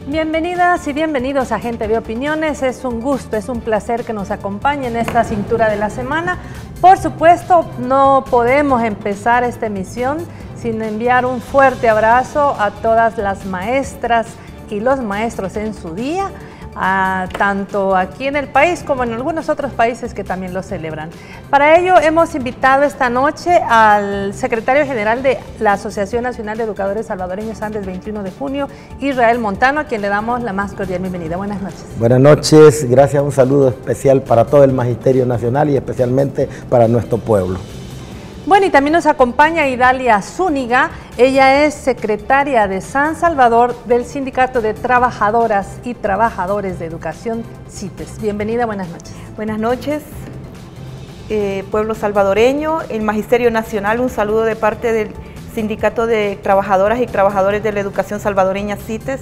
Bienvenidas y bienvenidos a Gente de Opiniones. Es un gusto, es un placer que nos acompañe en esta cintura de la semana. Por supuesto, no podemos empezar esta emisión sin enviar un fuerte abrazo a todas las maestras y los maestros en su día, tanto aquí en el país como en algunos otros países que también lo celebran. Para ello hemos invitado esta noche al secretario general de la Asociación Nacional de Educadores Salvadoreños Andes 21 de junio, Israel Montano, a quien le damos la más cordial bienvenida. Buenas noches. Buenas noches, gracias, un saludo especial para todo el Magisterio Nacional y especialmente para nuestro pueblo. Bueno, y también nos acompaña Idalia Zúñiga. Ella es secretaria de San Salvador del Sindicato de Trabajadoras y Trabajadores de Educación, CITES. Bienvenida, buenas noches. Buenas noches, pueblo salvadoreño, el Magisterio Nacional, un saludo de parte del Sindicato de Trabajadoras y Trabajadores de la Educación Salvadoreña, CITES.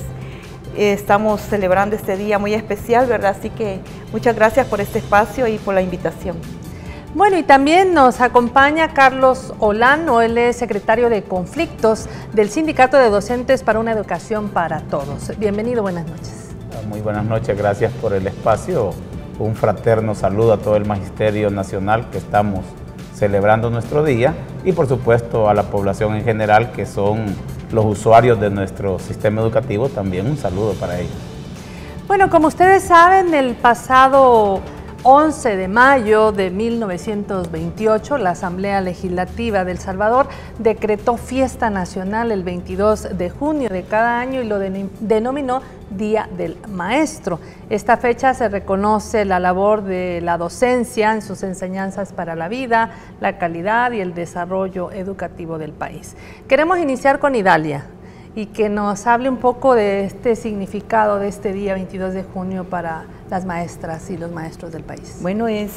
Estamos celebrando este día muy especial, ¿verdad? Así que muchas gracias por este espacio y por la invitación. Bueno, y también nos acompaña Carlos Olano, él es secretario de Conflictos del Sindicato de Docentes para una Educación para Todos. Bienvenido, buenas noches. Muy buenas noches, gracias por el espacio. Un fraterno saludo a todo el Magisterio Nacional que estamos celebrando nuestro día y por supuesto a la población en general que son los usuarios de nuestro sistema educativo, también un saludo para ellos. Bueno, como ustedes saben, el pasado 11 de mayo de 1928, la Asamblea Legislativa de El Salvador decretó fiesta nacional el 22 de junio de cada año y lo denominó Día del Maestro. Esta fecha se reconoce la labor de la docencia en sus enseñanzas para la vida, la calidad y el desarrollo educativo del país. Queremos iniciar con Idalia y que nos hable un poco de este significado de este día 22 de junio para las maestras y los maestros del país. Bueno, es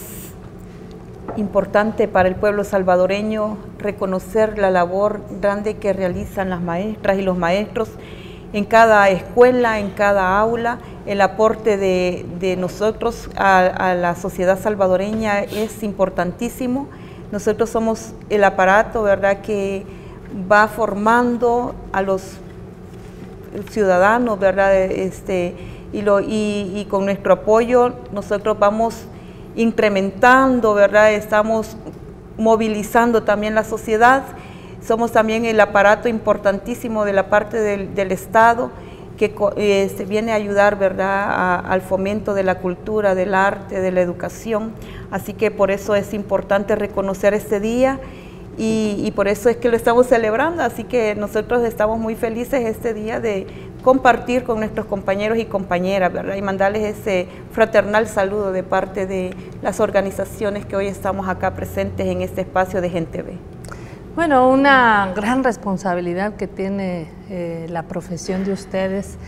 importante para el pueblo salvadoreño reconocer la labor grande que realizan las maestras y los maestros en cada escuela, en cada aula. El aporte de nosotros a la sociedad salvadoreña es importantísimo. Nosotros somos el aparato, ¿verdad?, que va formando a los ciudadanos, ¿verdad?, y con nuestro apoyo nosotros vamos incrementando, ¿verdad?, estamos movilizando también la sociedad. Somos también el aparato importantísimo de la parte del Estado que viene a ayudar, ¿verdad?, al fomento de la cultura, del arte, de la educación. Así que por eso es importante reconocer este día. Y por eso es que lo estamos celebrando, así que nosotros estamos muy felices este día de compartir con nuestros compañeros y compañeras, ¿verdad?, y mandarles ese fraternal saludo de parte de las organizaciones que hoy estamos acá presentes en este espacio de Gente B. Bueno, una gran responsabilidad que tiene la profesión de ustedes.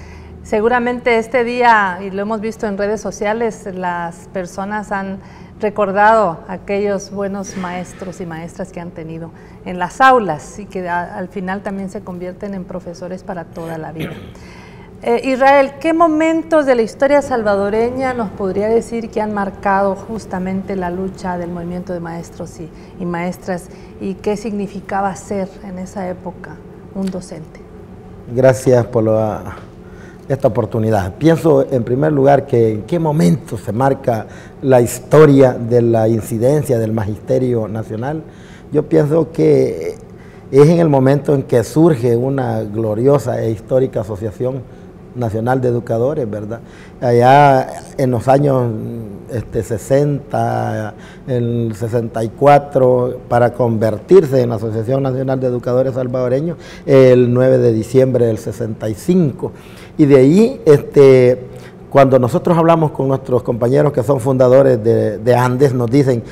Seguramente este día, y lo hemos visto en redes sociales, las personas han recordado aquellos buenos maestros y maestras que han tenido en las aulas y que al final también se convierten en profesores para toda la vida. Israel, ¿qué momentos de la historia salvadoreña nos podría decir que han marcado justamente la lucha del movimiento de maestros y maestras y qué significaba ser en esa época un docente? Gracias por esta oportunidad. Pienso en primer lugar que en qué momento se marca la historia de la incidencia del Magisterio Nacional. Yo pienso que es en el momento en que surge una gloriosa e histórica Asociación Nacional de Educadores, ¿verdad? Allá en los años 60, el 64, para convertirse en la Asociación Nacional de Educadores Salvadoreños el 9 de diciembre del 65. Y de ahí, cuando nosotros hablamos con nuestros compañeros que son fundadores de Andes, nos dicen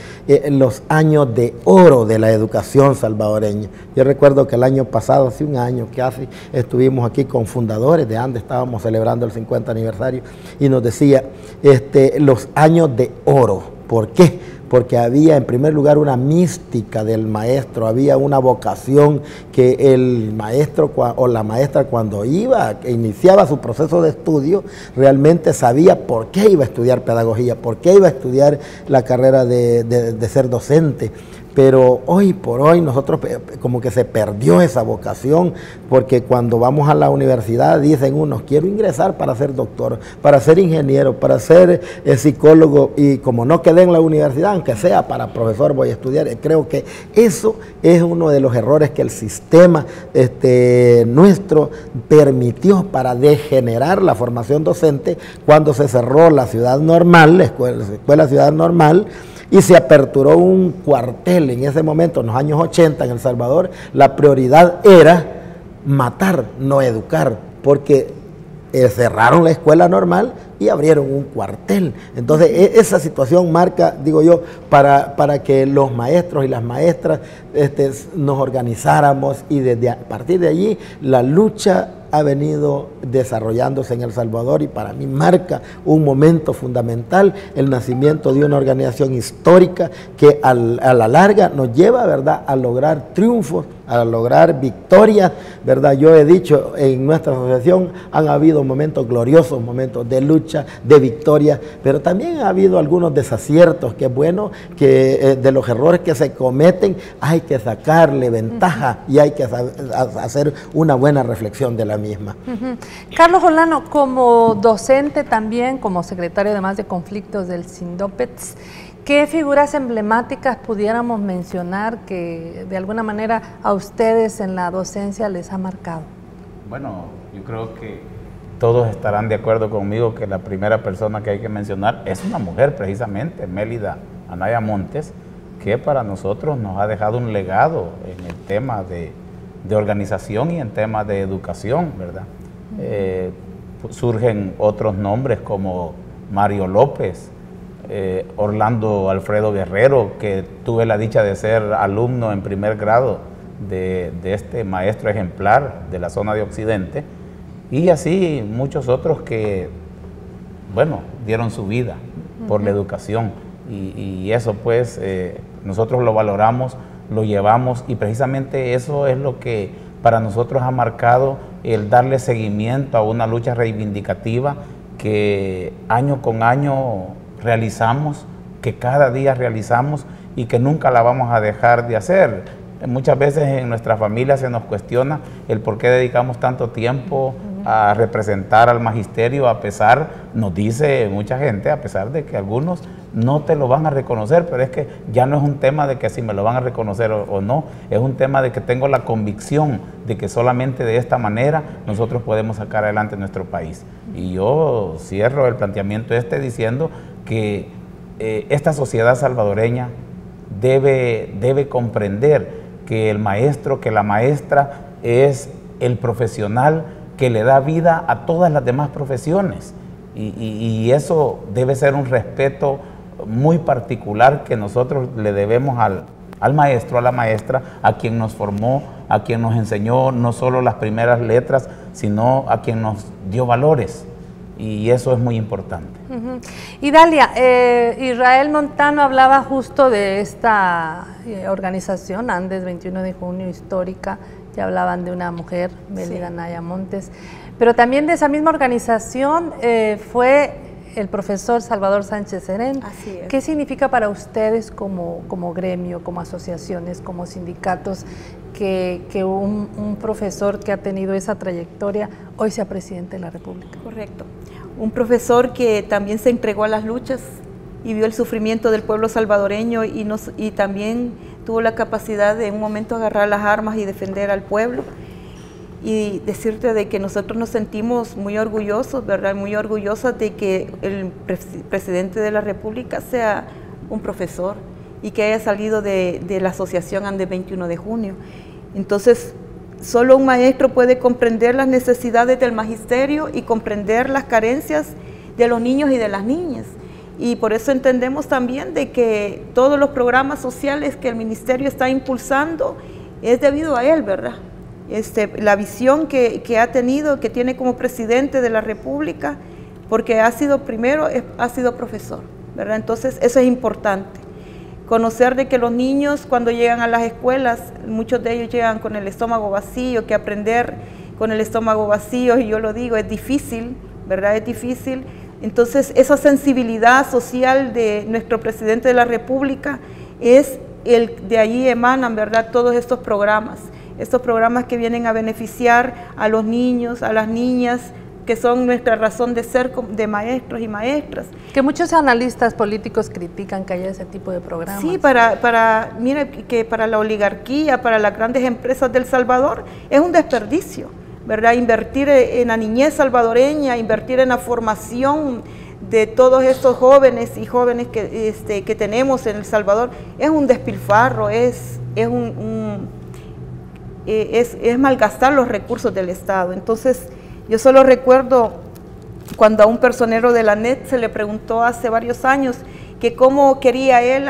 los años de oro de la educación salvadoreña. Yo recuerdo que el año pasado, hace un año casi, estuvimos aquí con fundadores de Andes, estábamos celebrando el 50 aniversario, y nos decía los años de oro. ¿Por qué? Porque había en primer lugar una mística del maestro, había una vocación que el maestro o la maestra cuando iniciaba su proceso de estudio, realmente sabía por qué iba a estudiar pedagogía, por qué iba a estudiar la carrera de ser docente, pero hoy por hoy nosotros como que se perdió esa vocación, porque cuando vamos a la universidad dicen unos, quiero ingresar para ser doctor, para ser ingeniero, para ser psicólogo, y como no quedé en la universidad, aunque sea para profesor voy a estudiar. Creo que eso es uno de los errores que el sistema nuestro permitió para degenerar la formación docente cuando se cerró la Ciudad Normal, la escuela Ciudad Normal, y se aperturó un cuartel. En ese momento, en los años 80 en El Salvador, la prioridad era matar, no educar, porque cerraron la escuela normal y abrieron un cuartel. Entonces esa situación marca, digo yo, para que los maestros y las maestras nos organizáramos, y desde a partir de allí la lucha ha venido desarrollándose en El Salvador, y para mí marca un momento fundamental, el nacimiento de una organización histórica que a la larga nos lleva, ¿verdad?, a lograr triunfos, a lograr victorias, ¿verdad? Yo he dicho, en nuestra asociación han habido momentos gloriosos, momentos de lucha, de victoria, pero también ha habido algunos desaciertos, que es bueno que de los errores que se cometen hay que sacarle ventaja y hay que hacer una buena reflexión de la misma. Carlos Olano, como docente también, como secretario además de conflictos del SINDOPETS, ¿qué figuras emblemáticas pudiéramos mencionar que de alguna manera a ustedes en la docencia les ha marcado? Bueno, yo creo que todos estarán de acuerdo conmigo que la primera persona que hay que mencionar es una mujer, precisamente, Mélida Anaya Montes, que para nosotros nos ha dejado un legado en el tema de organización y en temas de educación, ¿verdad? Surgen otros nombres como Mario López, Orlando Alfredo Guerrero, que tuve la dicha de ser alumno en primer grado de este maestro ejemplar de la zona de Occidente, y así muchos otros que, bueno, dieron su vida por la educación, y eso pues nosotros lo valoramos, lo llevamos, y precisamente eso es lo que para nosotros ha marcado el darle seguimiento a una lucha reivindicativa que año con año realizamos, que cada día realizamos y que nunca la vamos a dejar de hacer. Muchas veces en nuestra familia se nos cuestiona el por qué dedicamos tanto tiempo a representar al magisterio, a pesar, nos dice mucha gente, a pesar de que algunos no te lo van a reconocer, pero es que ya no es un tema de que si me lo van a reconocer o no, es un tema de que tengo la convicción de que solamente de esta manera nosotros podemos sacar adelante nuestro país. Y yo cierro el planteamiento diciendo que esta sociedad salvadoreña debe comprender que el maestro, que la maestra es el profesional que le da vida a todas las demás profesiones, y eso debe ser un respeto muy particular que nosotros le debemos al maestro, a la maestra, a quien nos formó, a quien nos enseñó no solo las primeras letras, sino a quien nos dio valores, y eso es muy importante. Y Dalia, Israel Montano hablaba justo de esta organización, Andes 21 de junio, histórica. Ya hablaban de una mujer, Mélida Anaya Montes, pero también de esa misma organización fue el profesor Salvador Sánchez Serén. Así es. ¿Qué significa para ustedes como gremio, como asociaciones, como sindicatos, que un profesor que ha tenido esa trayectoria hoy sea presidente de la República? Correcto. Un profesor que también se entregó a las luchas y vio el sufrimiento del pueblo salvadoreño, y también tuvo la capacidad de en un momento agarrar las armas y defender al pueblo. Y decirte de que nosotros nos sentimos muy orgullosos, ¿verdad? Muy orgullosos de que el presidente de la República sea un profesor y que haya salido de la asociación Andes 21 de junio. Entonces, solo un maestro puede comprender las necesidades del magisterio y comprender las carencias de los niños y de las niñas. Y por eso entendemos también de que todos los programas sociales que el ministerio está impulsando es debido a él, ¿verdad? La visión que ha tenido, que tiene como presidente de la República, porque ha sido profesor, ¿verdad? Entonces eso es importante. Conocer de que los niños cuando llegan a las escuelas, muchos de ellos llegan con el estómago vacío, que aprender con el estómago vacío, y yo lo digo, es difícil, ¿verdad? Es difícil. Entonces esa sensibilidad social de nuestro presidente de la República es de allí emanan, ¿verdad?, todos estos programas que vienen a beneficiar a los niños, a las niñas, que son nuestra razón de ser de maestros y maestras. Que muchos analistas políticos critican que haya ese tipo de programas. Sí, mire, que para la oligarquía, para las grandes empresas del Salvador, es un desperdicio, ¿verdad? Invertir en la niñez salvadoreña, invertir en la formación de todos estos jóvenes y jóvenes que tenemos en El Salvador, es un despilfarro, es malgastar los recursos del Estado. Entonces, yo solo recuerdo cuando a un personero de la NET se le preguntó hace varios años que cómo quería él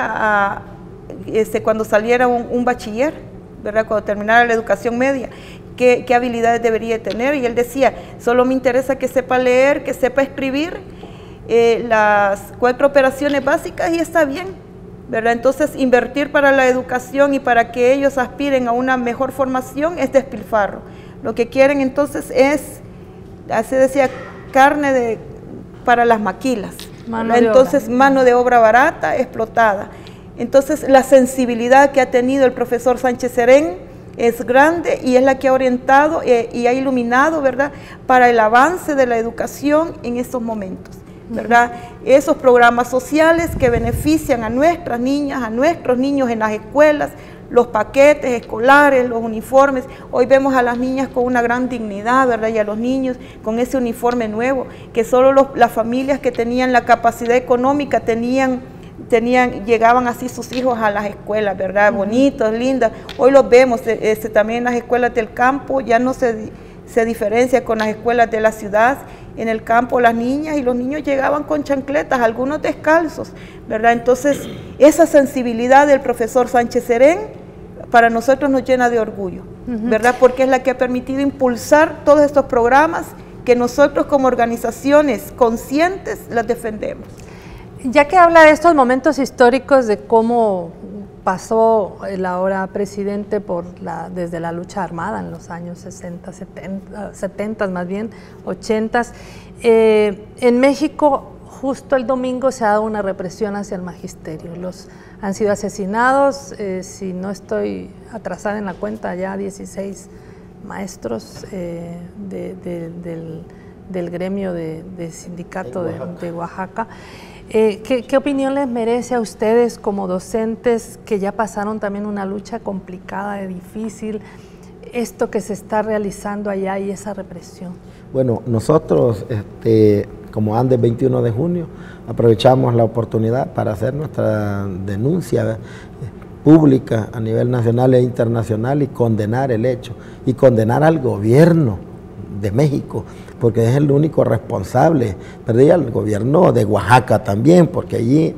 cuando saliera un bachiller, ¿verdad?, cuando terminara la educación media, qué habilidades debería tener, y él decía, solo me interesa que sepa leer, que sepa escribir las 4 operaciones básicas y está bien, ¿verdad? Entonces, invertir para la educación y para que ellos aspiren a una mejor formación es despilfarro. Lo que quieren entonces es, así decía, carne para las maquilas. Mano de obra barata, explotada. Entonces, la sensibilidad que ha tenido el profesor Sánchez Serén es grande y es la que ha orientado y ha iluminado, ¿verdad?, para el avance de la educación en estos momentos, ¿verdad? Esos programas sociales que benefician a nuestras niñas, a nuestros niños en las escuelas, los paquetes escolares, los uniformes. Hoy vemos a las niñas con una gran dignidad, ¿verdad?, y a los niños con ese uniforme nuevo, que solo las familias que tenían la capacidad económica llegaban así sus hijos a las escuelas, ¿verdad?, bonitos, lindas. Hoy los vemos también en las escuelas del campo, ya no se diferencia con las escuelas de la ciudad. En el campo las niñas y los niños llegaban con chancletas, algunos descalzos, ¿verdad? Entonces, esa sensibilidad del profesor Sánchez Serén para nosotros nos llena de orgullo, ¿verdad? Porque es la que ha permitido impulsar todos estos programas que nosotros como organizaciones conscientes las defendemos. Ya que habla de estos momentos históricos de cómo pasó el ahora presidente desde la lucha armada en los años 60, 70 más bien, 80, en México justo el domingo se ha dado una represión hacia el magisterio. Han sido asesinados, si no estoy atrasada en la cuenta, ya 16 maestros del gremio de sindicato de Oaxaca. ¿Qué opinión les merece a ustedes como docentes que ya pasaron también una lucha complicada y difícil, esto que se está realizando allá y esa represión? Bueno, nosotros como Andes 21 de junio aprovechamos la oportunidad para hacer nuestra denuncia pública a nivel nacional e internacional y condenar el hecho y condenar al gobierno de México, porque es el único responsable, pero el gobierno de Oaxaca también, porque allí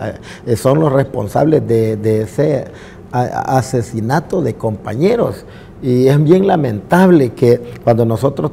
son los responsables de ese asesinato de compañeros. Y es bien lamentable que cuando nosotros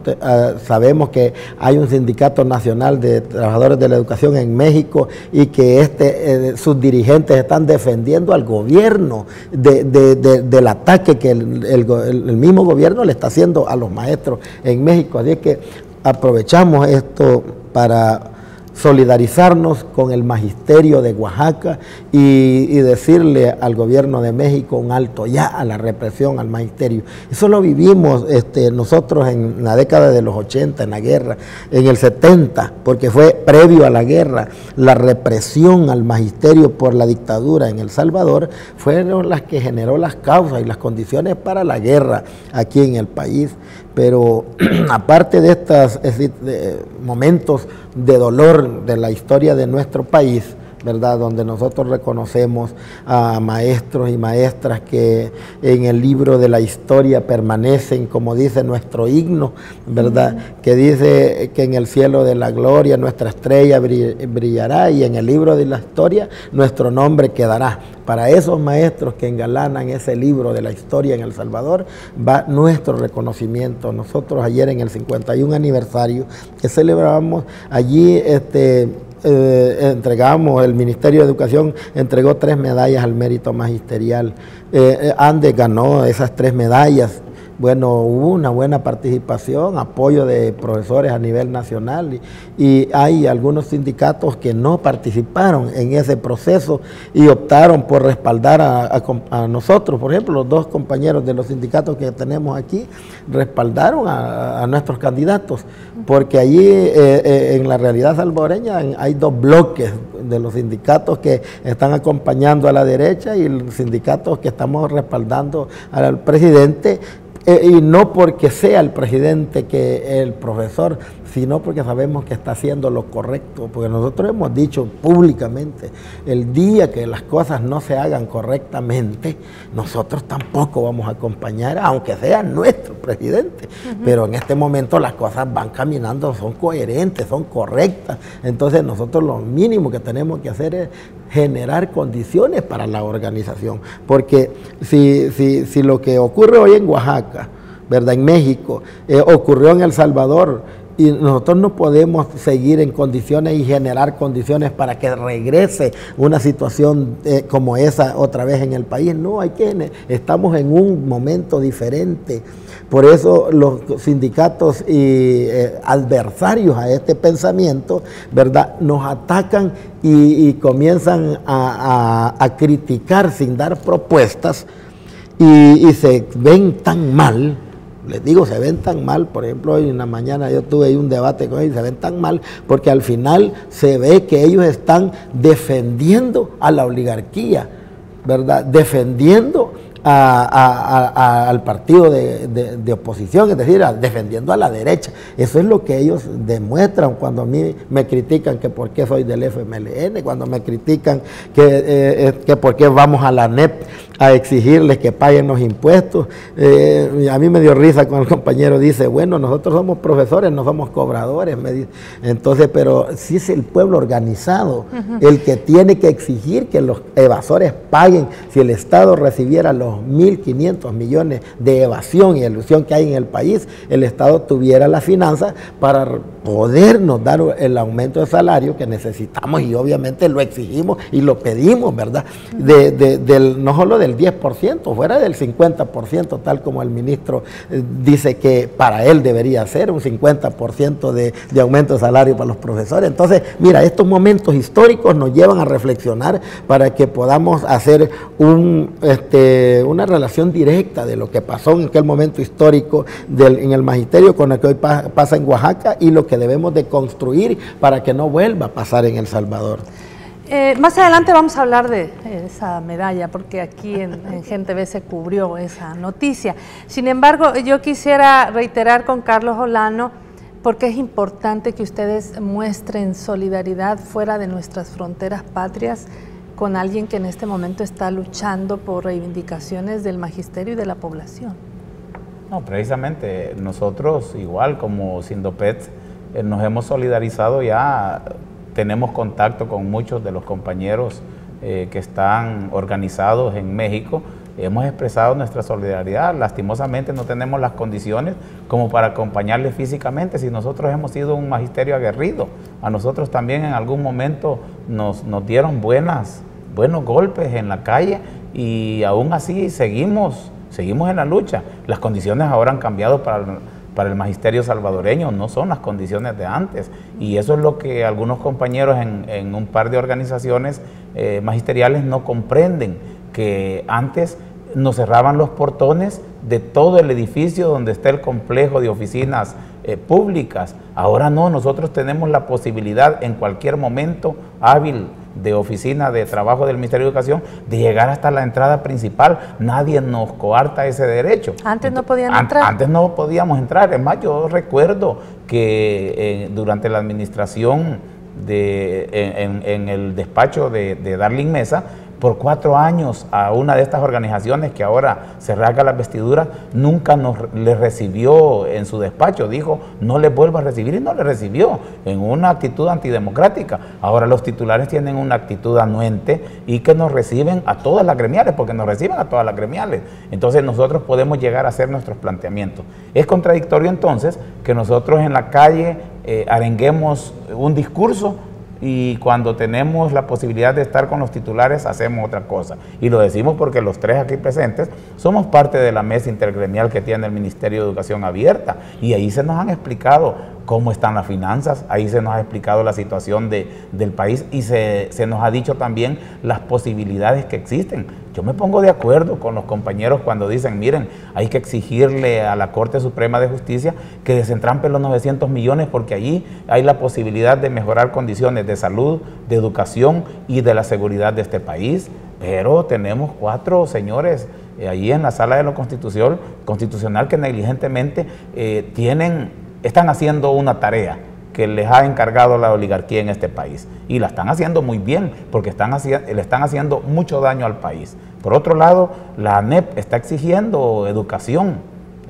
sabemos que hay un sindicato nacional de trabajadores de la educación en México y que sus dirigentes están defendiendo al gobierno del ataque que el mismo gobierno le está haciendo a los maestros en México. Así que aprovechamos esto para solidarizarnos con el magisterio de Oaxaca y decirle al gobierno de México un alto ya a la represión al magisterio. Eso lo vivimos nosotros en la década de los 80, en la guerra, en el 70, porque fue previo a la guerra. La represión al magisterio por la dictadura en El Salvador fueron las que generó las causas y las condiciones para la guerra aquí en el país. Pero aparte de estos momentos de dolor de la historia de nuestro país, ¿verdad?, donde nosotros reconocemos a maestros y maestras que en el libro de la historia permanecen, como dice nuestro himno, ¿verdad?, que dice que en el cielo de la gloria nuestra estrella brillará y en el libro de la historia nuestro nombre quedará. Para esos maestros que engalanan ese libro de la historia en El Salvador va nuestro reconocimiento. Nosotros ayer en el 51 aniversario que celebramos, allí entregamos, el Ministerio de Educación entregó 3 medallas al mérito magisterial. Andes ganó esas 3 medallas bueno, hubo una buena participación, apoyo de profesores a nivel nacional y hay algunos sindicatos que no participaron en ese proceso y optaron por respaldar a nosotros. Por ejemplo, los dos compañeros de los sindicatos que tenemos aquí respaldaron a nuestros candidatos, porque allí en la realidad salvadoreña hay dos bloques de los sindicatos que están acompañando a la derecha y los sindicatos que estamos respaldando al presidente. Y no porque sea el presidente que el profesor, sino porque sabemos que está haciendo lo correcto, porque nosotros hemos dicho públicamente, el día que las cosas no se hagan correctamente, nosotros tampoco vamos a acompañar, aunque sea nuestro presidente, pero en este momento las cosas van caminando, son coherentes, son correctas, entonces nosotros lo mínimo que tenemos que hacer es generar condiciones para la organización, porque si lo que ocurre hoy en Oaxaca, ¿verdad?, en México, ocurrió en El Salvador, y nosotros no podemos seguir en condiciones y generar condiciones para que regrese una situación como esa otra vez en el país. No, estamos en un momento diferente. Por eso los sindicatos y adversarios a este pensamiento, ¿verdad?, nos atacan y comienzan a criticar sin dar propuestas y se ven tan mal. Les digo, se ven tan mal. Por ejemplo, hoy en la mañana yo tuve ahí un debate con ellos, se ven tan mal porque al final se ve que ellos están defendiendo a la oligarquía, ¿verdad?, defendiendo al partido de oposición, es decir, defendiendo a la derecha. Eso es lo que ellos demuestran cuando a mí me critican que por qué soy del FMLN, cuando me critican que por qué vamos a la NEP a exigirles que paguen los impuestos. A mí me dio risa cuando el compañero dice, bueno, nosotros somos profesores, no somos cobradores. Me dice. Entonces, pero sí es el pueblo organizado el que tiene que exigir que los evasores paguen. Si el Estado recibiera los 1.500 millones de evasión y elusión que hay en el país, el Estado tuviera las finanzas para podernos dar el aumento de salario que necesitamos y obviamente lo exigimos y lo pedimos, ¿verdad? No solo del 10%, fuera del 50%, tal como el ministro dice que para él debería ser un 50% de aumento de salario para los profesores. Entonces, mira, estos momentos históricos nos llevan a reflexionar para que podamos hacer una relación directa de lo que pasó en aquel momento histórico en el magisterio con lo que hoy pasa en Oaxaca y lo que debemos de construir para que no vuelva a pasar en El Salvador. Más adelante vamos a hablar de esa medalla, porque aquí en Gente Ve se cubrió esa noticia. Sin embargo, yo quisiera reiterar con Carlos Olano, porque es importante que ustedes muestren solidaridad fuera de nuestras fronteras patrias con alguien que en este momento está luchando por reivindicaciones del magisterio y de la población. No, precisamente nosotros, igual como Sindopet, nos hemos solidarizado ya, tenemos contacto con muchos de los compañeros que están organizados en México, hemos expresado nuestra solidaridad. Lastimosamente no tenemos las condiciones como para acompañarles físicamente. Si nosotros hemos sido un magisterio aguerrido, a nosotros también en algún momento nos dieron buenos golpes en la calle y aún así seguimos en la lucha. Las condiciones ahora han cambiado para el magisterio salvadoreño, no son las condiciones de antes, y eso es lo que algunos compañeros en un par de organizaciones magisteriales no comprenden, que antes nos cerraban los portones de todo el edificio donde está el complejo de oficinas públicas. Ahora no, nosotros tenemos la posibilidad en cualquier momento hábil de oficina de trabajo del Ministerio de Educación de llegar hasta la entrada principal. Nadie nos coarta ese derecho. Antes no podían entrar. Antes no podíamos entrar. Es más, yo recuerdo que durante la administración en el despacho de Darling Mesa, por 4 años a una de estas organizaciones que ahora se rasga las vestiduras, nunca le recibió en su despacho, dijo no les vuelvo a recibir y no le recibió, en una actitud antidemocrática. Ahora los titulares tienen una actitud anuente y que nos reciben a todas las gremiales, porque nos reciben a todas las gremiales. Entonces nosotros podemos llegar a hacer nuestros planteamientos. Es contradictorio entonces que nosotros en la calle arenguemos un discurso y cuando tenemos la posibilidad de estar con los titulares hacemos otra cosa. Y lo decimos porque los tres aquí presentes somos parte de la mesa intergremial que tiene el Ministerio de Educación abierta, y ahí se nos han explicado cómo están las finanzas, ahí se nos ha explicado la situación del país, y se nos ha dicho también las posibilidades que existen. Yo me pongo de acuerdo con los compañeros cuando dicen, miren, hay que exigirle a la Corte Suprema de Justicia que desentrampe los 900 millones, porque allí hay la posibilidad de mejorar condiciones de salud, de educación y de la seguridad de este país. Pero tenemos 4 señores allí en la Sala de lo Constitucional que negligentemente están haciendo una tarea que les ha encargado la oligarquía en este país, y la están haciendo muy bien, porque le están haciendo mucho daño al país. Por otro lado, la ANEP está exigiendo educación,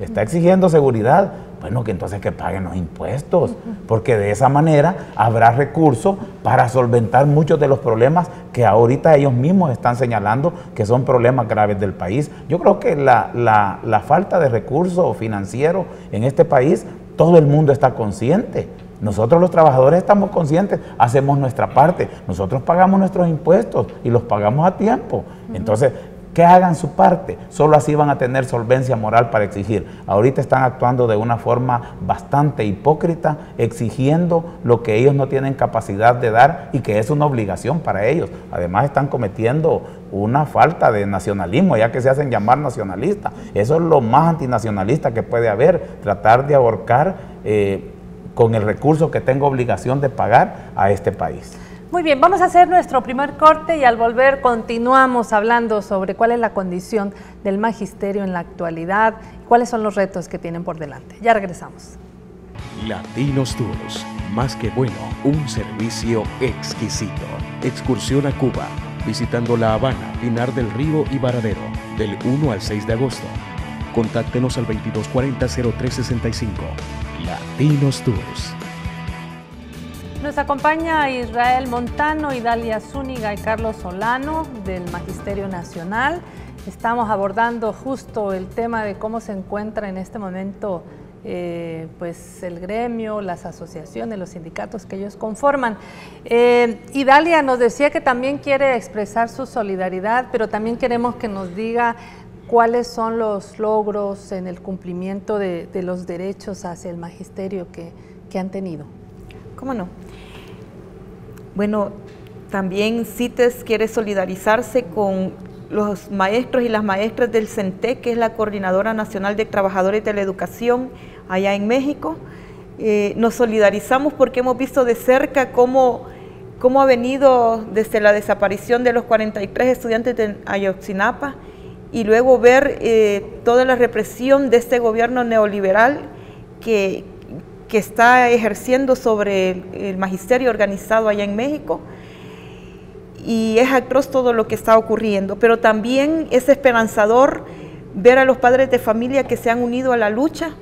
está exigiendo seguridad. Bueno, que entonces que paguen los impuestos, porque de esa manera habrá recursos para solventar muchos de los problemas que ahorita ellos mismos están señalando que son problemas graves del país. Yo creo que la falta de recursos financieros en este país, todo el mundo está consciente. Nosotros los trabajadores estamos conscientes, hacemos nuestra parte, nosotros pagamos nuestros impuestos y los pagamos a tiempo. Entonces, que hagan su parte, solo así van a tener solvencia moral para exigir. Ahorita están actuando de una forma bastante hipócrita, exigiendo lo que ellos no tienen capacidad de dar y que es una obligación para ellos. Además están cometiendo una falta de nacionalismo, ya que se hacen llamar nacionalistas. Eso es lo más antinacionalista que puede haber, tratar de ahorcar con el recurso que tengo obligación de pagar a este país. Muy bien, vamos a hacer nuestro primer corte y al volver continuamos hablando sobre cuál es la condición del magisterio en la actualidad, cuáles son los retos que tienen por delante. Ya regresamos. Latinos Tours, más que bueno, un servicio exquisito. Excursión a Cuba, visitando La Habana, Pinar del Río y Varadero, del 1 al 6 de agosto. Contáctenos al 2240-0365. Latinos Tours. Nos acompaña Israel Montano, Idalia Zúñiga y Carlos Solano del Magisterio Nacional. Estamos abordando justo el tema de cómo se encuentra en este momento pues el gremio, las asociaciones, los sindicatos que ellos conforman. Idalia nos decía que también quiere expresar su solidaridad, pero también queremos que nos diga cuáles son los logros en el cumplimiento de los derechos hacia el magisterio que han tenido. ¿Cómo no? Bueno, también CITES quiere solidarizarse con los maestros y las maestras del CENTE, que es la Coordinadora Nacional de Trabajadores de la Educación allá en México. Nos solidarizamos porque hemos visto de cerca cómo ha venido desde la desaparición de los 43 estudiantes de Ayotzinapa y luego ver toda la represión de este gobierno neoliberal que está ejerciendo sobre el magisterio organizado allá en México, y es atroz todo lo que está ocurriendo, pero también es esperanzador ver a los padres de familia que se han unido a la lucha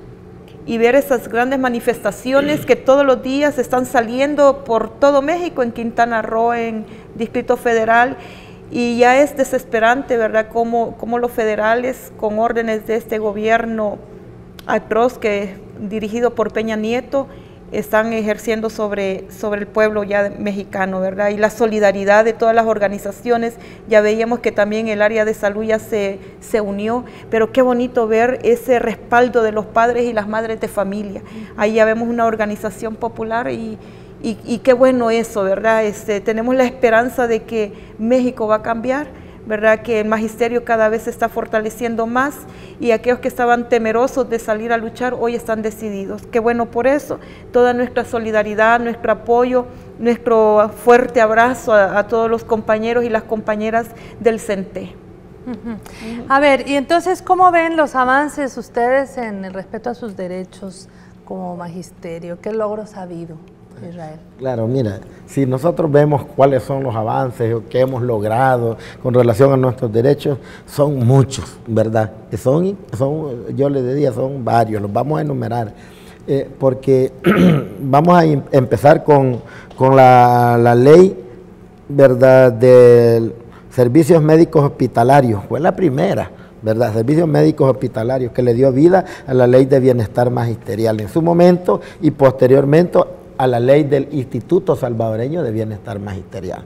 y ver esas grandes manifestaciones que todos los días están saliendo por todo México, en Quintana Roo, en Distrito Federal, y ya es desesperante, ¿verdad?, cómo los federales, con órdenes de este gobierno atroz dirigido por Peña Nieto, están ejerciendo sobre el pueblo ya mexicano, ¿verdad? Y la solidaridad de todas las organizaciones, ya veíamos que también el área de salud ya se unió, pero qué bonito ver ese respaldo de los padres y las madres de familia. Ahí ya vemos una organización popular y qué bueno eso, ¿verdad? Tenemos la esperanza de que México va a cambiar, ¿verdad?, que el magisterio cada vez se está fortaleciendo más, y aquellos que estaban temerosos de salir a luchar hoy están decididos. Qué bueno por eso, toda nuestra solidaridad, nuestro apoyo, nuestro fuerte abrazo a todos los compañeros y las compañeras del CENTE. A ver, y entonces, ¿cómo ven los avances ustedes en el respeto a sus derechos como magisterio? ¿Qué logros ha habido, Israel? Claro, mira, si nosotros vemos cuáles son los avances que hemos logrado con relación a nuestros derechos, son muchos, ¿verdad? Yo les diría, son varios, los vamos a enumerar, porque vamos a empezar con la ley, ¿verdad?, de servicios médicos hospitalarios. Fue la primera, ¿verdad?, servicios médicos hospitalarios, que le dio vida a la ley de bienestar magisterial en su momento, y posteriormente a la ley del Instituto Salvadoreño de Bienestar Magisterial.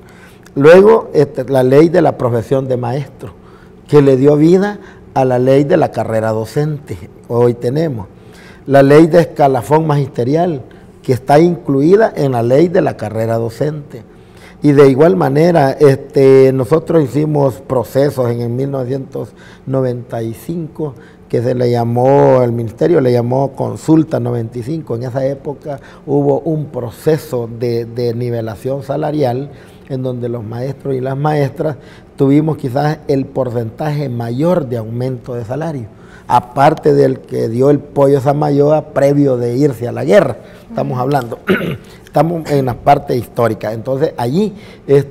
Luego, la ley de la profesión de maestro, que le dio vida a la ley de la carrera docente. Hoy tenemos la ley de escalafón magisterial, que está incluida en la ley de la carrera docente. Y de igual manera, nosotros hicimos procesos en el 1995, que se le llamó, el ministerio le llamó Consulta 95. En esa época hubo un proceso de nivelación salarial en donde los maestros y las maestras tuvimos quizás el porcentaje mayor de aumento de salario, aparte del que dio el Pollo Samayoa previo de irse a la guerra. Estamos hablando, estamos en la parte histórica. Entonces allí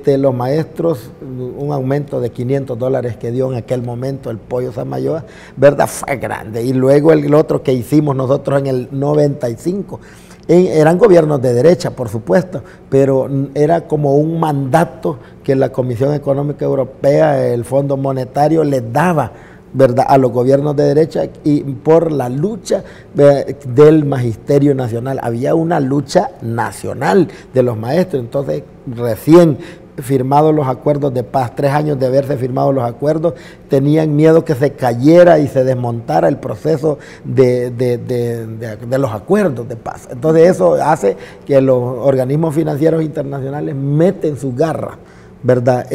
los maestros, un aumento de $500 que dio en aquel momento el Pollo Samayoa, ¿verdad? Fue grande. Y luego el otro que hicimos nosotros en el 95, eran gobiernos de derecha, por supuesto, pero era como un mandato que la Comisión Económica Europea, el Fondo Monetario, les daba, ¿verdad?, a los gobiernos de derecha, y por la lucha del Magisterio Nacional. Había una lucha nacional de los maestros. Entonces, recién firmados los acuerdos de paz, 3 años de haberse firmado los acuerdos, tenían miedo que se cayera y se desmontara el proceso de los acuerdos de paz. Entonces eso hace que los organismos financieros internacionales meten su garra, ¿verdad?,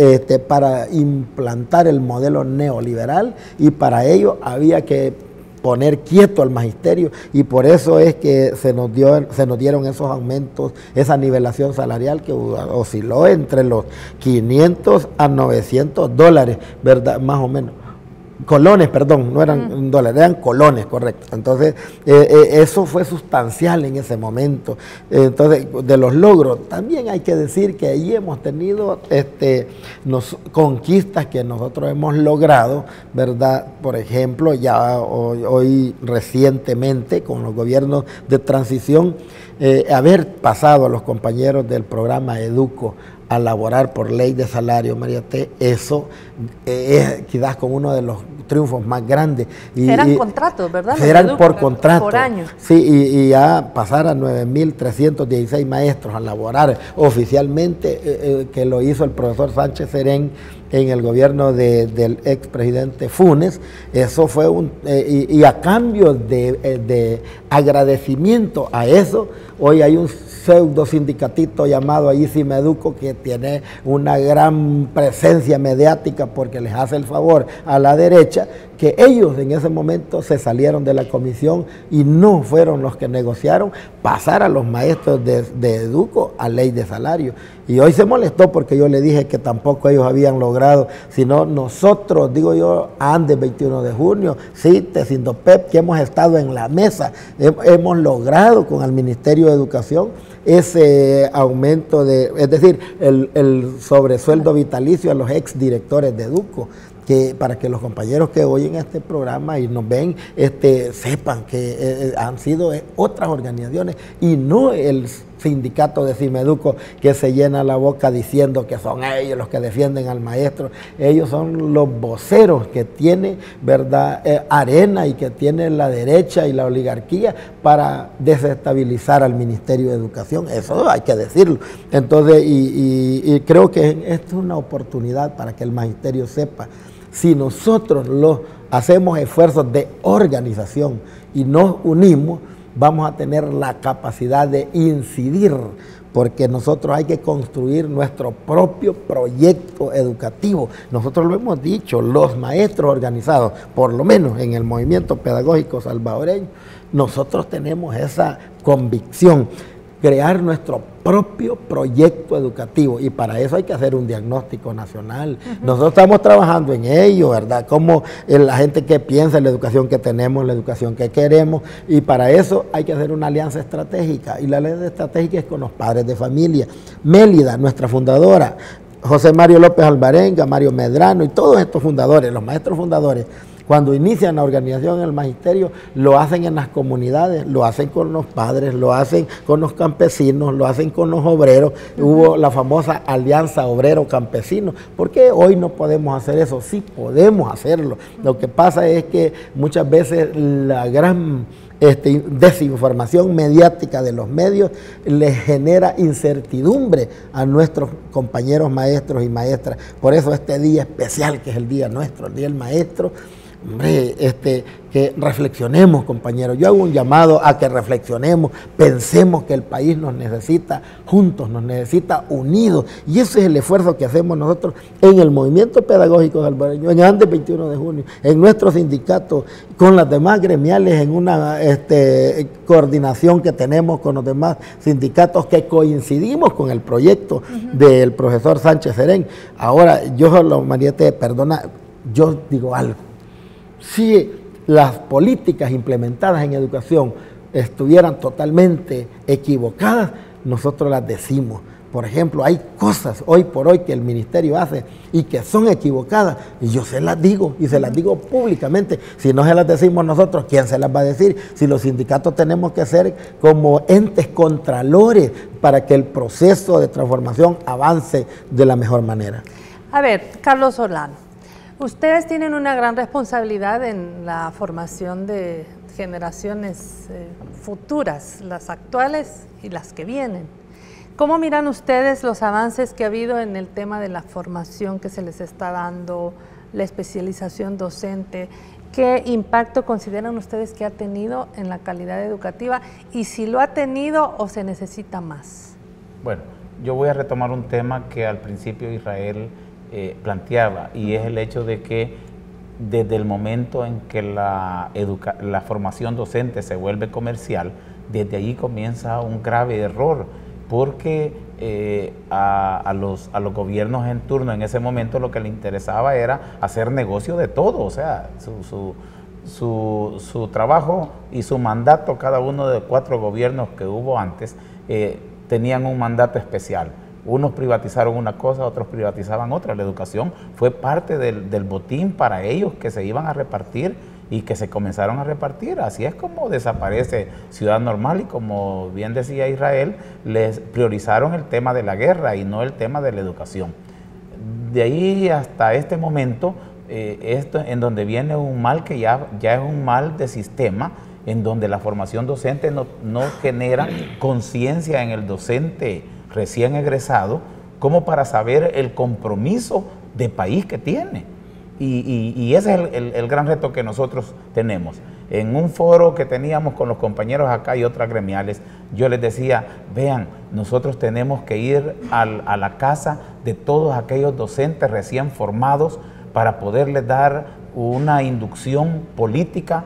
para implantar el modelo neoliberal, y para ello había que poner quieto al magisterio, y por eso es que se nos dieron esos aumentos, esa nivelación salarial que osciló entre los $500 a $900, ¿verdad?, más o menos. Colones, perdón, no eran dólares, eran colones, correcto. Entonces, eso fue sustancial en ese momento. Entonces, de los logros, también hay que decir que ahí hemos tenido conquistas que nosotros hemos logrado, ¿verdad? Por ejemplo, ya hoy recientemente, con los gobiernos de transición, haber pasado a los compañeros del programa Educo a laborar por ley de salario, María T., eso es quizás como uno de los triunfos más grandes. Eran contratos, ¿verdad? Eran por contrato. Por año. Sí, y ya pasar a 9.316 maestros a laborar oficialmente, que lo hizo el profesor Sánchez Serén en el gobierno del expresidente Funes. Eso fue y a cambio de agradecimiento a eso, hoy hay un pseudo sindicatito llamado ahí Cimeduco, que tiene una gran presencia mediática porque les hace el favor a la derecha, que ellos en ese momento se salieron de la comisión y no fueron los que negociaron pasar a los maestros de Educo a ley de salario. Y hoy se molestó porque yo le dije que tampoco ellos habían logrado, sino nosotros, digo yo, antes 21 de junio, CITES, Sindopep, que hemos estado en la mesa, hemos logrado con el Ministerio de Educación ese aumento es decir, el sobresueldo vitalicio a los exdirectores de Educo, para que los compañeros que oyen este programa y nos ven sepan que han sido otras organizaciones y no el sindicato de Cimeduco, que se llena la boca diciendo que son ellos los que defienden al maestro. Ellos son los voceros que tiene, ¿verdad?, Arena, y que tiene la derecha y la oligarquía para desestabilizar al Ministerio de Educación. Eso hay que decirlo. Entonces, y creo que esto es una oportunidad para que el magisterio sepa, si nosotros hacemos esfuerzos de organización y nos unimos, vamos a tener la capacidad de incidir, porque nosotros hay que construir nuestro propio proyecto educativo. Nosotros lo hemos dicho, los maestros organizados, por lo menos en el movimiento pedagógico salvadoreño, nosotros tenemos esa convicción, crear nuestro propio proyecto educativo, y para eso hay que hacer un diagnóstico nacional. Nosotros estamos trabajando en ello, ¿verdad? Como la gente que piensa en la educación que tenemos, la educación que queremos, y para eso hay que hacer una alianza estratégica, y la alianza estratégica es con los padres de familia. Mélida, nuestra fundadora, José Mario López Alvarenga, Mario Medrano y todos estos fundadores, los maestros fundadores, Cuando inician la organización en el magisterio, lo hacen en las comunidades, lo hacen con los padres, lo hacen con los campesinos, lo hacen con los obreros. Hubo la famosa alianza obrero-campesino. ¿Por qué hoy no podemos hacer eso? Sí podemos hacerlo. Lo que pasa es que muchas veces la gran desinformación mediática de los medios les genera incertidumbre a nuestros compañeros maestros y maestras. Por eso este día especial, que es el día nuestro, el Día del Maestro, hombre, que reflexionemos, compañeros. Yo hago un llamado a que reflexionemos, pensemos que el país nos necesita juntos, nos necesita unidos, y ese es el esfuerzo que hacemos nosotros en el movimiento pedagógico salvadoreño, en Andes 21 de junio, en nuestro sindicato, con las demás gremiales, en una coordinación que tenemos con los demás sindicatos que coincidimos con el proyecto del profesor Sánchez Serén. Ahora, yo solo, Mariette, perdona, yo digo algo. Si las políticas implementadas en educación estuvieran totalmente equivocadas, nosotros las decimos. Por ejemplo, hay cosas hoy por hoy que el ministerio hace y que son equivocadas, y yo se las digo, y se las digo públicamente. Si no se las decimos nosotros, ¿quién se las va a decir? Si los sindicatos tenemos que ser como entes contralores para que el proceso de transformación avance de la mejor manera. A ver, Carlos Solano, ustedes tienen una gran responsabilidad en la formación de generaciones futuras, las actuales y las que vienen. ¿Cómo miran ustedes los avances que ha habido en el tema de la formación que se les está dando, la especialización docente? ¿Qué impacto consideran ustedes que ha tenido en la calidad educativa y si lo ha tenido o se necesita más? Bueno, yo voy a retomar un tema que al principio Israel planteaba, y es el hecho de que desde el momento en que la formación docente se vuelve comercial, desde ahí comienza un grave error, porque a los gobiernos en turno en ese momento lo que les interesaba era hacer negocio de todo, o sea, su trabajo y su mandato, cada uno de 4 gobiernos que hubo antes, tenían un mandato especial. Unos privatizaron una cosa, otros privatizaban otra. La educación fue parte del botín para ellos que se iban a repartir y que se comenzaron a repartir. Así es como desaparece Ciudad Normal, y como bien decía Israel, les priorizaron el tema de la guerra y no el tema de la educación. De ahí hasta este momento, esto en donde viene un mal que ya es un mal de sistema, en donde la formación docente no genera conciencia en el docente recién egresado, como para saber el compromiso de país que tiene. Y ese es el gran reto que nosotros tenemos. En un foro que teníamos con los compañeros acá y otras gremiales, yo les decía, vean, nosotros tenemos que ir a la casa de todos aquellos docentes recién formados para poderles dar una inducción política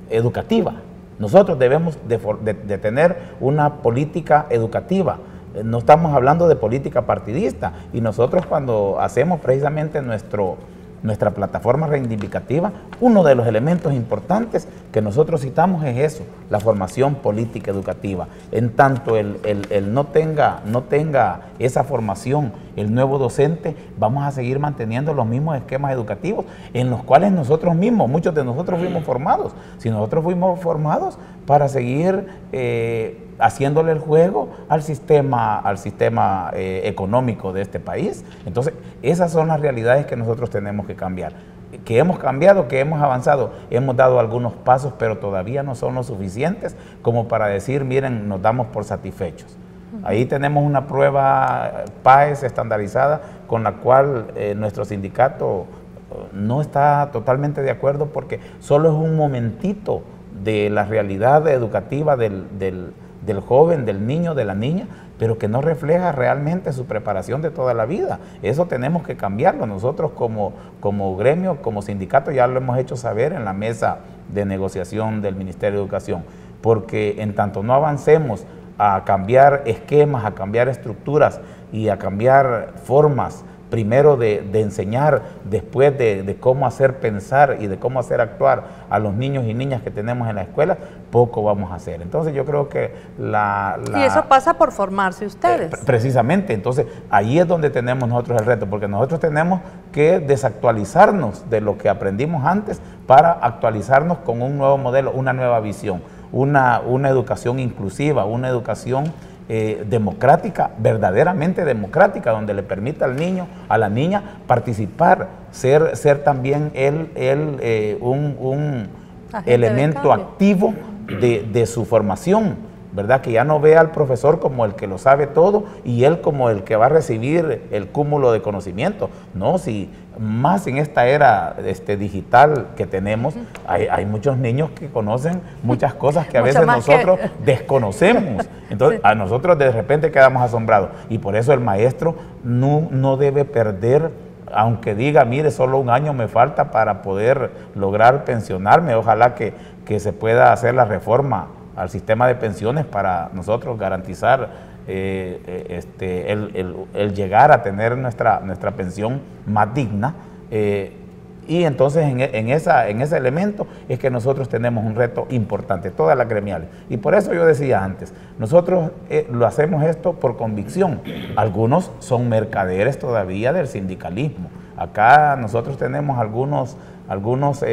educativa. Nosotros debemos de tener una política educativa. No estamos hablando de política partidista, y nosotros cuando hacemos precisamente nuestra plataforma reivindicativa, uno de los elementos importantes que nosotros citamos es eso, la formación política educativa. En tanto el no tenga esa formación el nuevo docente, vamos a seguir manteniendo los mismos esquemas educativos en los cuales nosotros mismos, muchos de nosotros fuimos formados. Si nosotros fuimos formados para seguir haciéndole el juego al sistema económico de este país. Entonces, esas son las realidades que nosotros tenemos que cambiar. Que hemos cambiado, que hemos avanzado, hemos dado algunos pasos, pero todavía no son lo suficientes como para decir, miren, nos damos por satisfechos. Ahí tenemos una prueba PAES estandarizada con la cual nuestro sindicato no está totalmente de acuerdo, porque solo es un momentito de la realidad educativa del joven, del niño, de la niña, pero que no refleja realmente su preparación de toda la vida. Eso tenemos que cambiarlo. Nosotros como gremio, como sindicato, ya lo hemos hecho saber en la mesa de negociación del Ministerio de Educación, porque en tanto no avancemos a cambiar esquemas, a cambiar estructuras y a cambiar formas primero de enseñar, después de cómo hacer pensar y de cómo hacer actuar a los niños y niñas que tenemos en la escuela, poco vamos a hacer. Entonces yo creo que Y eso pasa por formarse ustedes. Precisamente, entonces ahí es donde tenemos nosotros el reto, porque nosotros tenemos que desactualizarnos de lo que aprendimos antes para actualizarnos con un nuevo modelo, una nueva visión, una educación inclusiva, una educación democrática, verdaderamente democrática, donde le permita al niño, a la niña participar, ser también él un elemento activo de su formación, ¿verdad? Que ya no vea al profesor como el que lo sabe todo y él como el que va a recibir el cúmulo de conocimiento. No, si más en esta era digital que tenemos, hay muchos niños que conocen muchas cosas que a veces nosotros desconocemos. Entonces, a nosotros de repente quedamos asombrados. Y por eso el maestro no debe perder, aunque diga, mire, solo un año me falta para poder lograr pensionarme. Ojalá que se pueda hacer la reforma al sistema de pensiones para nosotros garantizar el llegar a tener nuestra pensión más digna. Y entonces en ese elemento es que nosotros tenemos un reto importante, todas las gremiales. Y por eso yo decía antes, nosotros lo hacemos esto por convicción. Algunos son mercaderes todavía del sindicalismo. Acá nosotros tenemos algunos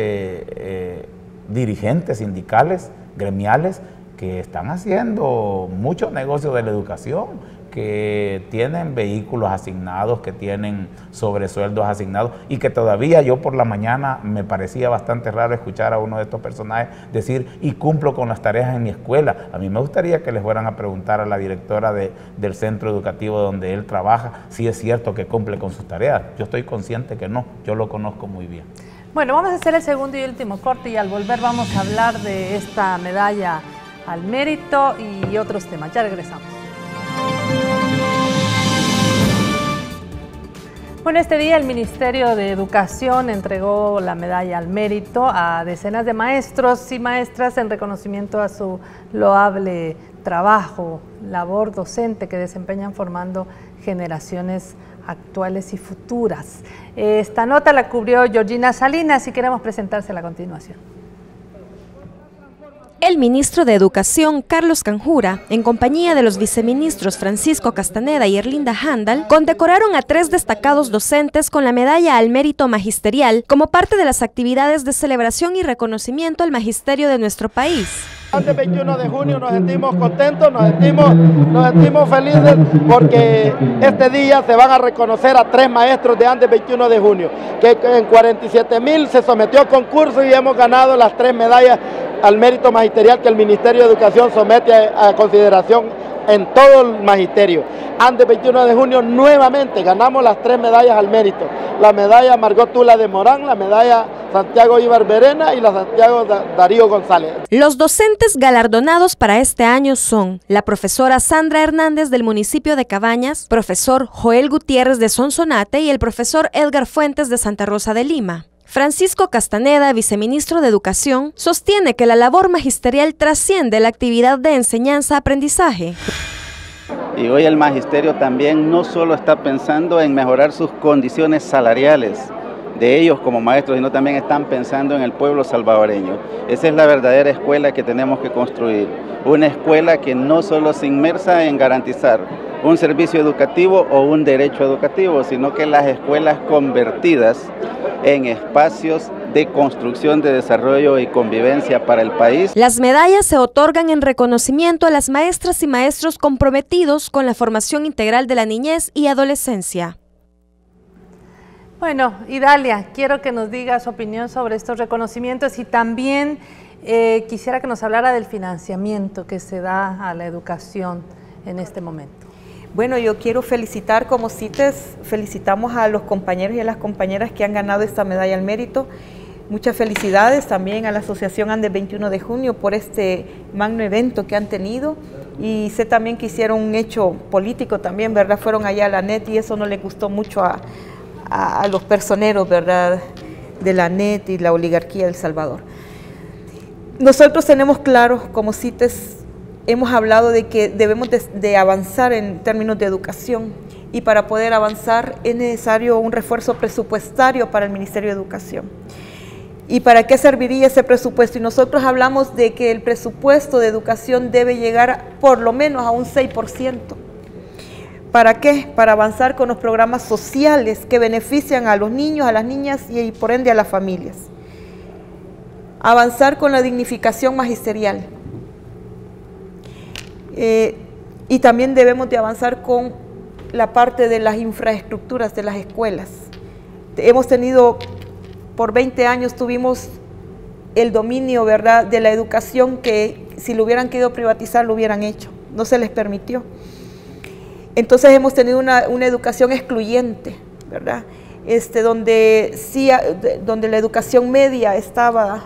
dirigentes sindicales, gremiales, que están haciendo mucho negocio de la educación, que tienen vehículos asignados, que tienen sobresueldos asignados y que todavía yo por la mañana me parecía bastante raro escuchar a uno de estos personajes decir, y cumplo con las tareas en mi escuela. A mí me gustaría que les fueran a preguntar a la directora del centro educativo donde él trabaja si es cierto que cumple con sus tareas. Yo estoy consciente que no, yo lo conozco muy bien. Bueno, vamos a hacer el segundo y último corte y al volver vamos a hablar de esta medalla al mérito y otros temas. Ya regresamos. Bueno, este día el Ministerio de Educación entregó la medalla al mérito a decenas de maestros y maestras en reconocimiento a su loable trabajo, labor docente que desempeñan formando generaciones actuales y futuras. Esta nota la cubrió Georgina Salinas y queremos presentársela a continuación. El ministro de Educación, Carlos Canjura, en compañía de los viceministros Francisco Castaneda y Erlinda Handal, condecoraron a 3 destacados docentes con la medalla al mérito magisterial como parte de las actividades de celebración y reconocimiento al magisterio de nuestro país. Antes del 21 de junio nos sentimos contentos, nos sentimos felices porque este día se van a reconocer a 3 maestros de antes del 21 de junio, que en 47.000 se sometió a concurso y hemos ganado las 3 medallas al mérito magisterial que el Ministerio de Educación somete a consideración en todo el magisterio. Antes del 21 de junio nuevamente ganamos las 3 medallas al mérito. La medalla Margot Tula de Morán, la medalla Santiago Ibar Verena y la Santiago Darío González. Los docentes galardonados para este año son la profesora Sandra Hernández del municipio de Cabañas, profesor Joel Gutiérrez de Sonsonate y el profesor Edgar Fuentes de Santa Rosa de Lima. Francisco Castaneda, viceministro de Educación, sostiene que la labor magisterial trasciende la actividad de enseñanza-aprendizaje. Y hoy el magisterio también no solo está pensando en mejorar sus condiciones salariales de ellos como maestros, sino también están pensando en el pueblo salvadoreño. Esa es la verdadera escuela que tenemos que construir. Una escuela que no solo se inmersa en garantizar un servicio educativo o un derecho educativo, sino que las escuelas convertidas en espacios de construcción, de desarrollo y convivencia para el país. Las medallas se otorgan en reconocimiento a las maestras y maestros comprometidos con la formación integral de la niñez y adolescencia. Bueno, Idalia, quiero que nos diga su opinión sobre estos reconocimientos y también quisiera que nos hablara del financiamiento que se da a la educación en este momento. Bueno, yo quiero felicitar como CITES, felicitamos a los compañeros y a las compañeras que han ganado esta medalla al mérito. Muchas felicidades también a la Asociación Andes 21 de junio por este magno evento que han tenido. Y sé también que hicieron un hecho político también, ¿verdad? Fueron allá a la NET y eso no le gustó mucho a los personeros, ¿verdad? De la NET y la oligarquía de El Salvador. Nosotros tenemos claro como CITES hemos hablado de que debemos de avanzar en términos de educación, y para poder avanzar es necesario un refuerzo presupuestario para el Ministerio de Educación. ¿Y para qué serviría ese presupuesto? Y nosotros hablamos de que el presupuesto de educación debe llegar por lo menos a un 6%. ¿Para qué? Para avanzar con los programas sociales que benefician a los niños, a las niñas y por ende a las familias. Avanzar con la dignificación magisterial. Y también debemos de avanzar con la parte de las infraestructuras de las escuelas. Hemos tenido, por 20 años tuvimos el dominio, ¿verdad?, de la educación, que si lo hubieran querido privatizar lo hubieran hecho, no se les permitió. Entonces hemos tenido una educación excluyente, ¿verdad?, donde la educación media estaba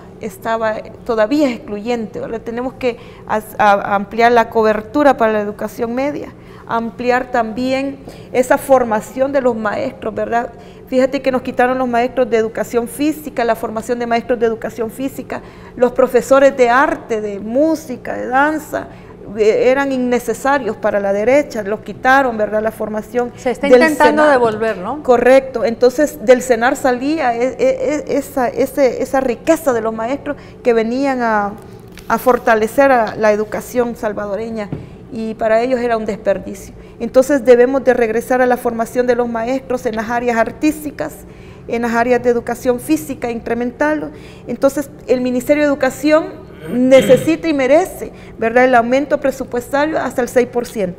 todavía excluyente, ¿verdad? Tenemos que ampliar la cobertura para la educación media, ampliar también esa formación de los maestros, ¿verdad? Fíjate que nos quitaron los maestros de educación física, la formación de maestros de educación física, los profesores de arte, de música, de danza, eran innecesarios para la derecha, los quitaron, ¿verdad?, la formación. Se está intentando devolver, ¿no? Correcto, entonces del CENAR salía esa riqueza de los maestros que venían a fortalecer a la educación salvadoreña, y para ellos era un desperdicio. Entonces debemos de regresar a la formación de los maestros en las áreas artísticas, en las áreas de educación física, incrementarlo. Entonces el Ministerio de Educación necesita y merece, ¿verdad?, el aumento presupuestario hasta el 6%.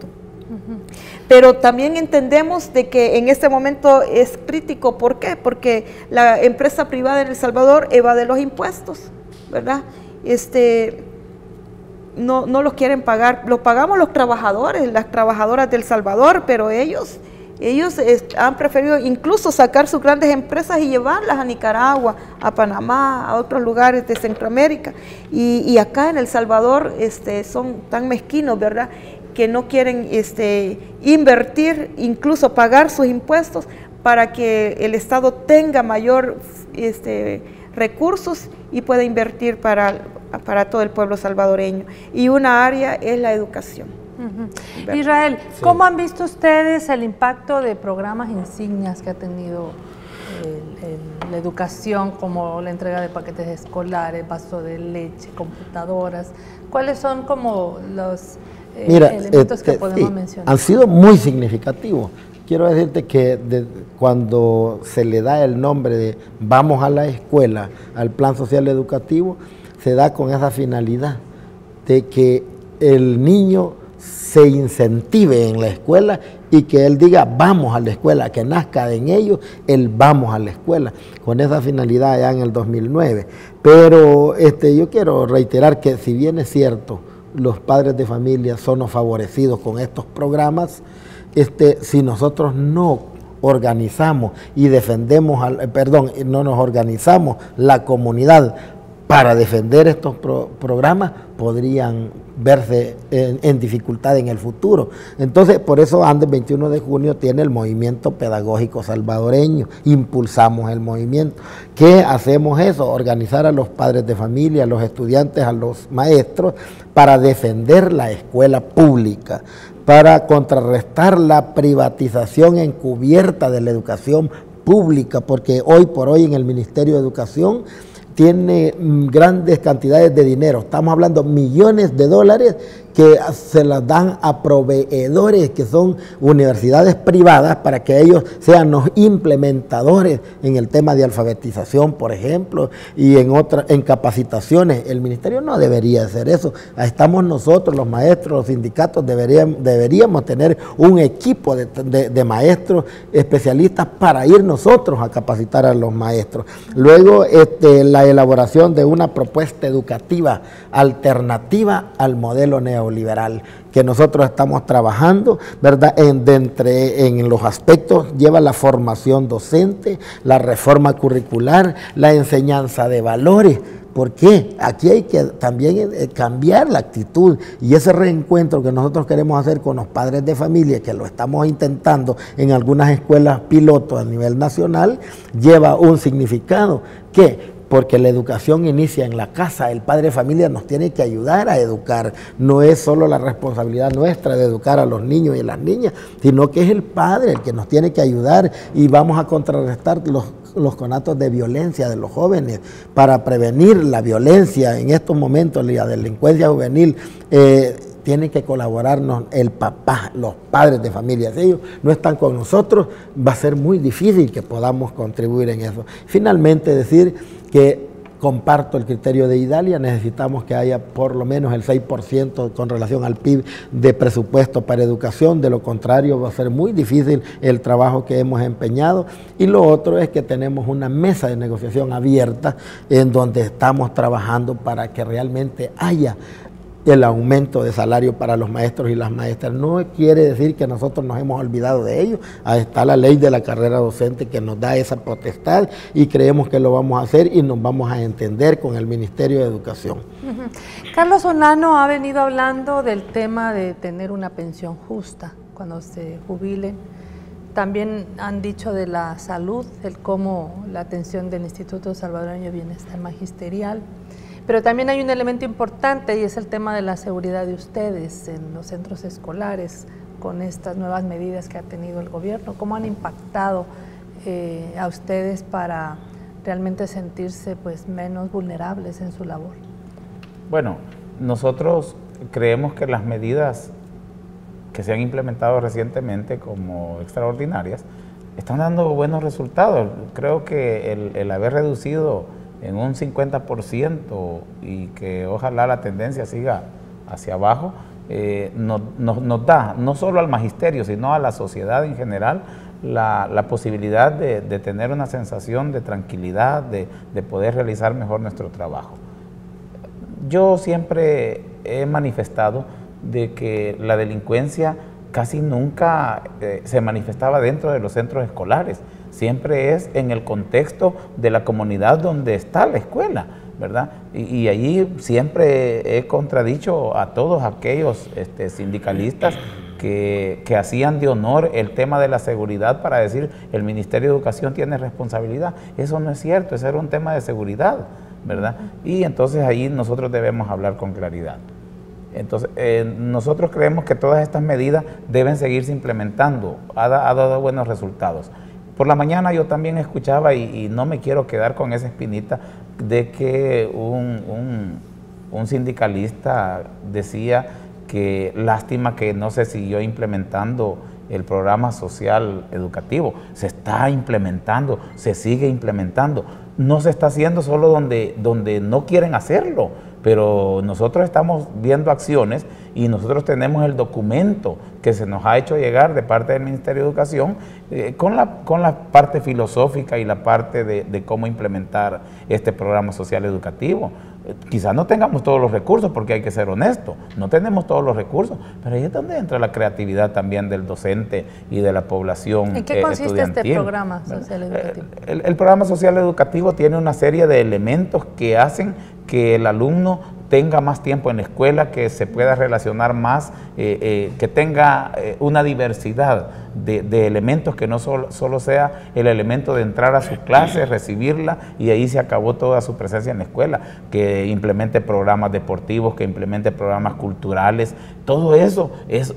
Pero también entendemos de que en este momento es crítico. ¿Por qué? Porque la empresa privada en El Salvador evade los impuestos, ¿verdad? No los quieren pagar, los pagamos los trabajadores, las trabajadoras de El Salvador, pero ellos han preferido incluso sacar sus grandes empresas y llevarlas a Nicaragua, a Panamá, a otros lugares de Centroamérica. Y acá en El Salvador son tan mezquinos, ¿verdad?, que no quieren invertir, incluso pagar sus impuestos para que el Estado tenga mayor recursos y pueda invertir para todo el pueblo salvadoreño. Y una área es la educación. Israel, ¿cómo han visto ustedes el impacto de programas insignias que ha tenido la educación, como la entrega de paquetes escolares, vaso de leche, computadoras? ¿Cuáles son como los elementos que podemos mencionar? Han sido muy significativos. Quiero decirte que cuando se le da el nombre de Vamos a la Escuela al Plan Social Educativo, se da con esa finalidad de que el niño se incentive en la escuela y que él diga vamos a la escuela, que nazca en ellos el vamos a la escuela, con esa finalidad ya en el 2009. Pero yo quiero reiterar que si bien es cierto, los padres de familia son los favorecidos con estos programas, si nosotros no organizamos y defendemos, no nos organizamos la comunidad para defender estos programas, podrían verse en dificultad en el futuro. Entonces, por eso Andes 21 de junio tiene el movimiento pedagógico salvadoreño, impulsamos el movimiento. ¿Qué hacemos eso? Organizar a los padres de familia, a los estudiantes, a los maestros, para defender la escuela pública, para contrarrestar la privatización encubierta de la educación pública, porque hoy por hoy en el Ministerio de Educación tiene grandes cantidades de dinero, estamos hablando millones de dólares que se las dan a proveedores que son universidades privadas para que ellos sean los implementadores en el tema de alfabetización, por ejemplo, y en capacitaciones. El ministerio no debería hacer eso. Estamos nosotros, los maestros, los sindicatos, deberíamos tener un equipo de maestros especialistas para ir nosotros a capacitar a los maestros. Luego, la elaboración de una propuesta educativa alternativa al modelo neoliberal que nosotros estamos trabajando, ¿verdad? En los aspectos lleva la formación docente, la reforma curricular, la enseñanza de valores. ¿Por qué? Aquí hay que también cambiar la actitud, y ese reencuentro que nosotros queremos hacer con los padres de familia, que lo estamos intentando en algunas escuelas pilotos a nivel nacional, lleva un significado que porque la educación inicia en la casa. El padre de familia nos tiene que ayudar a educar. No es solo la responsabilidad nuestra de educar a los niños y las niñas, sino que es el padre el que nos tiene que ayudar, y vamos a contrarrestar los conatos de violencia de los jóvenes para prevenir la violencia en estos momentos, la delincuencia juvenil. Tiene que colaborarnos el papá, los padres de familia. Si ellos no están con nosotros, va a ser muy difícil que podamos contribuir en eso. Finalmente, decir que comparto el criterio de Idalia, necesitamos que haya por lo menos el 6% con relación al PIB de presupuesto para educación, de lo contrario va a ser muy difícil el trabajo que hemos empeñado. Y lo otro es que tenemos una mesa de negociación abierta en donde estamos trabajando para que realmente haya el aumento de salario para los maestros y las maestras. No quiere decir que nosotros nos hemos olvidado de ello. Ahí está la ley de la carrera docente que nos da esa potestad y creemos que lo vamos a hacer y nos vamos a entender con el Ministerio de Educación. Carlos Onano ha venido hablando del tema de tener una pensión justa cuando se jubilen. También han dicho de la salud, el cómo la atención del Instituto Salvadoreño de Bienestar Magisterial. Pero también hay un elemento importante y es el tema de la seguridad de ustedes en los centros escolares con estas nuevas medidas que ha tenido el gobierno. ¿Cómo han impactado a ustedes para realmente sentirse pues menos vulnerables en su labor? Bueno, nosotros creemos que las medidas que se han implementado recientemente como extraordinarias están dando buenos resultados. Creo que el haber reducido en un 50% y que ojalá la tendencia siga hacia abajo, nos da, no solo al magisterio, sino a la sociedad en general, la posibilidad de tener una sensación de tranquilidad, de poder realizar mejor nuestro trabajo. Yo siempre he manifestado de que la delincuencia casi nunca se manifestaba dentro de los centros escolares, siempre es en el contexto de la comunidad donde está la escuela, ¿verdad? Y allí siempre he contradicho a todos aquellos sindicalistas que hacían de honor el tema de la seguridad para decir el Ministerio de Educación tiene responsabilidad. Eso no es cierto, ese era un tema de seguridad, ¿verdad? Y entonces ahí nosotros debemos hablar con claridad. Entonces, nosotros creemos que todas estas medidas deben seguirse implementando, ha dado buenos resultados. Por la mañana yo también escuchaba, y no me quiero quedar con esa espinita, de que un sindicalista decía que lástima que no se siguió implementando el programa social educativo. Se está implementando, se sigue implementando. No se está haciendo solo donde no quieren hacerlo, pero nosotros estamos viendo acciones y nosotros tenemos el documento que se nos ha hecho llegar de parte del Ministerio de Educación con la parte filosófica y la parte de cómo implementar este programa social educativo. Quizás no tengamos todos los recursos, porque hay que ser honesto, no tenemos todos los recursos, pero ahí es donde entra la creatividad también del docente y de la población estudiantil. ¿En qué consiste este programa social educativo? El programa social educativo tiene una serie de elementos que hacen que el alumno tenga más tiempo en la escuela, que se pueda relacionar más, que tenga una diversidad de elementos, que no solo sea el elemento de entrar a su clase, recibirla y ahí se acabó toda su presencia en la escuela, que implemente programas deportivos, que implemente programas culturales. Todo eso es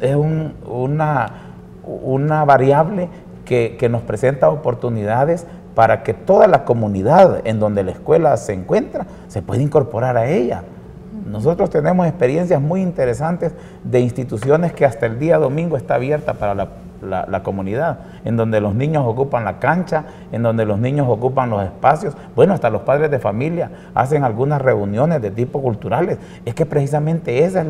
una variable que nos presenta oportunidades para que toda la comunidad en donde la escuela se encuentra se pueda incorporar a ella. Nosotros tenemos experiencias muy interesantes de instituciones que hasta el día domingo está abierta para la comunidad, en donde los niños ocupan la cancha, en donde los niños ocupan los espacios. Bueno, hasta los padres de familia hacen algunas reuniones de tipo culturales. Es que precisamente esa es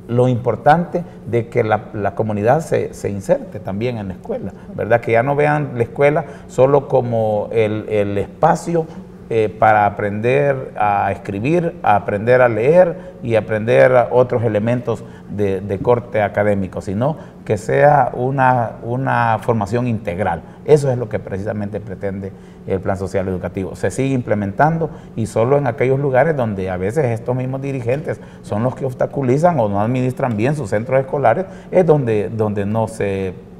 lo importante de que la comunidad se inserte también en la escuela, ¿verdad? Que ya no vean la escuela solo como el espacio para aprender a escribir, a aprender a leer y aprender otros elementos de corte académico, sino que sea una formación integral. Eso es lo que precisamente pretende el Plan Social Educativo. Se sigue implementando y solo en aquellos lugares donde a veces estos mismos dirigentes son los que obstaculizan o no administran bien sus centros escolares, es donde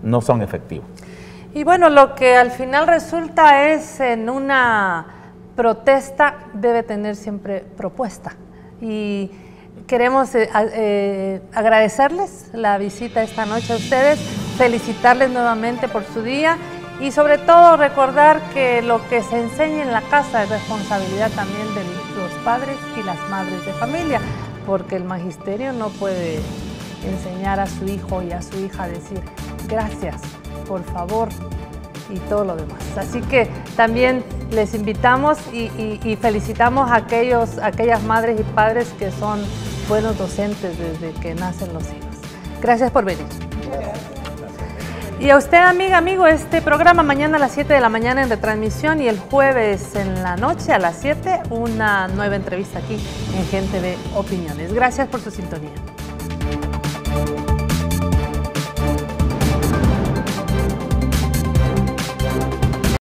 no son efectivos. Y bueno, lo que al final resulta es en una protesta debe tener siempre propuesta. Y queremos agradecerles la visita esta noche a ustedes, felicitarles nuevamente por su día y sobre todo recordar que lo que se enseña en la casa es responsabilidad también de los padres y las madres de familia, porque el magisterio no puede enseñar a su hijo y a su hija a decir gracias, por favor y todo lo demás. Así que también les invitamos y felicitamos a aquellas madres y padres que son buenos docentes desde que nacen los hijos. Gracias por venir. Y a usted, amiga, amigo, este programa mañana a las 7 de la mañana en retransmisión y el jueves en la noche a las 7 una nueva entrevista aquí en Gente de Opiniones. Gracias por su sintonía.